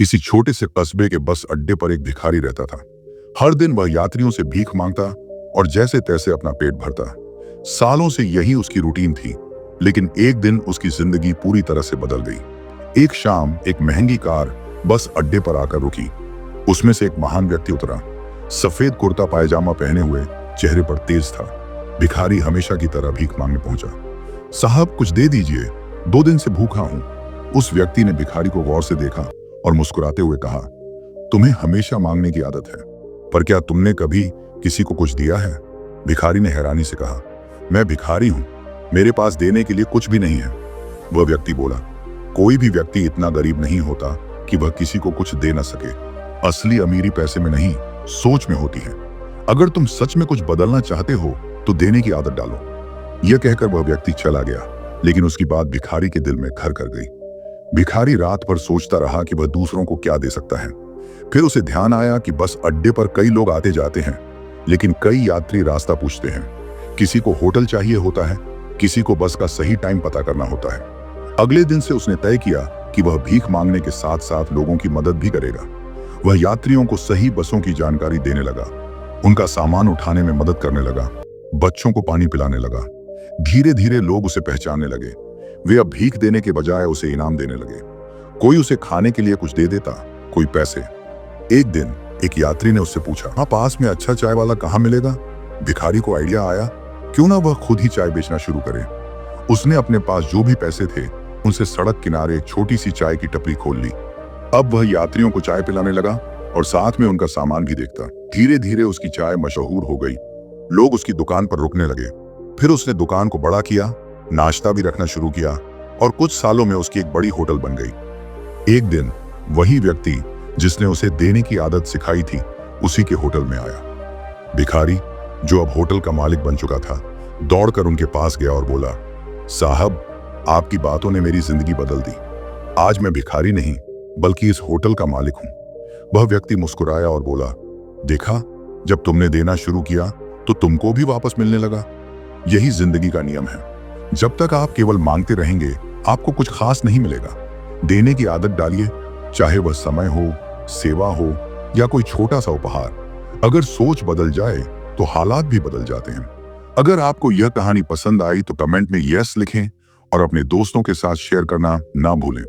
किसी छोटे से कस्बे के बस अड्डे पर एक भिखारी रहता था। हर दिन वह यात्रियों से भीख मांगता और जैसे तैसे अपना पेट भरता। सालों से यही उसकी रूटीन थी, लेकिन एक दिन उसकी जिंदगी पूरी तरह से बदल गई। एक शाम एक महंगी कार बस अड्डे पर आकर रुकी। उसमें से एक महान व्यक्ति उतरा, सफेद कुर्ता पायजामा पहने हुए, चेहरे पर तेज था। भिखारी हमेशा की तरह भीख मांगने पहुंचा। साहब कुछ दे दीजिए, 2 दिन से भूखा हूं। उस व्यक्ति ने भिखारी को गौर से देखा और मुस्कुराते हुए कहा, तुम्हें हमेशा मांगने की आदत है, पर क्या तुमने कभी किसी को कुछ दिया है? भिखारी ने हैरानी से कहा, मैं भिखारी हूं, मेरे पास देने के लिए कुछ भी नहीं है। वह व्यक्ति बोला, कोई भी व्यक्ति इतना गरीब नहीं होता कि वह किसी को कुछ दे न सके। असली अमीरी पैसे में नहीं, सोच में होती है। अगर तुम सच में कुछ बदलना चाहते हो तो देने की आदत डालो। यह कहकर वह व्यक्ति चला गया, लेकिन उसकी बात भिखारी के दिल में घर कर गई। भिखारी रात भर सोचता रहा कि वह दूसरों को क्या दे सकता है। फिर उसे ध्यान आया कि बस अड्डे पर कई लोग आते जाते हैं, लेकिन कई यात्री रास्ता पूछते हैं। किसी को होटल चाहिए होता है, किसी को बस का सही टाइम पता करना होता है। अगले दिन से उसने तय किया कि वह भीख मांगने के साथ साथ लोगों की मदद भी करेगा। वह यात्रियों को सही बसों की जानकारी देने लगा, उनका सामान उठाने में मदद करने लगा, बच्चों को पानी पिलाने लगा। धीरे धीरे लोग उसे पहचानने लगे। वे अब भीख देने के बजाय उसे इनाम देने लगे। कोई उसे खाने के लिए कुछ दे देता, कोई पैसे। एक दिन एक यात्री ने उससे पूछा, हाँ, पास में अच्छा चाय वाला कहाँ मिलेगा? भिखारी को आइडिया आया, क्यों ना वह खुद ही चाय बेचना शुरू करे। उसने अपने पास जो भी पैसे थे उनसे सड़क किनारे एक छोटी सी चाय की टपरी खोल ली। अब वह यात्रियों को चाय पिलाने लगा और साथ में उनका सामान भी देखता। धीरे धीरे उसकी चाय मशहूर हो गई, लोग उसकी दुकान पर रुकने लगे। फिर उसने दुकान को बड़ा किया, नाश्ता भी रखना शुरू किया और कुछ सालों में उसकी एक बड़ी होटल बन गई। एक दिन वही व्यक्ति जिसने उसे देने की आदत सिखाई थी उसी के होटल में आया। भिखारी, जो अब होटल का मालिक बन चुका था, दौड़कर उनके पास गया और बोला, साहब, आपकी बातों ने मेरी जिंदगी बदल दी। आज मैं भिखारी नहीं बल्कि इस होटल का मालिक हूं। वह व्यक्ति मुस्कुराया और बोला, देखा, जब तुमने देना शुरू किया तो तुमको भी वापस मिलने लगा। यही जिंदगी का नियम है। जब तक आप केवल मांगते रहेंगे आपको कुछ खास नहीं मिलेगा। देने की आदत डालिए, चाहे वह समय हो, सेवा हो या कोई छोटा सा उपहार। अगर सोच बदल जाए तो हालात भी बदल जाते हैं। अगर आपको यह कहानी पसंद आई तो कमेंट में यस लिखें और अपने दोस्तों के साथ शेयर करना ना भूलें।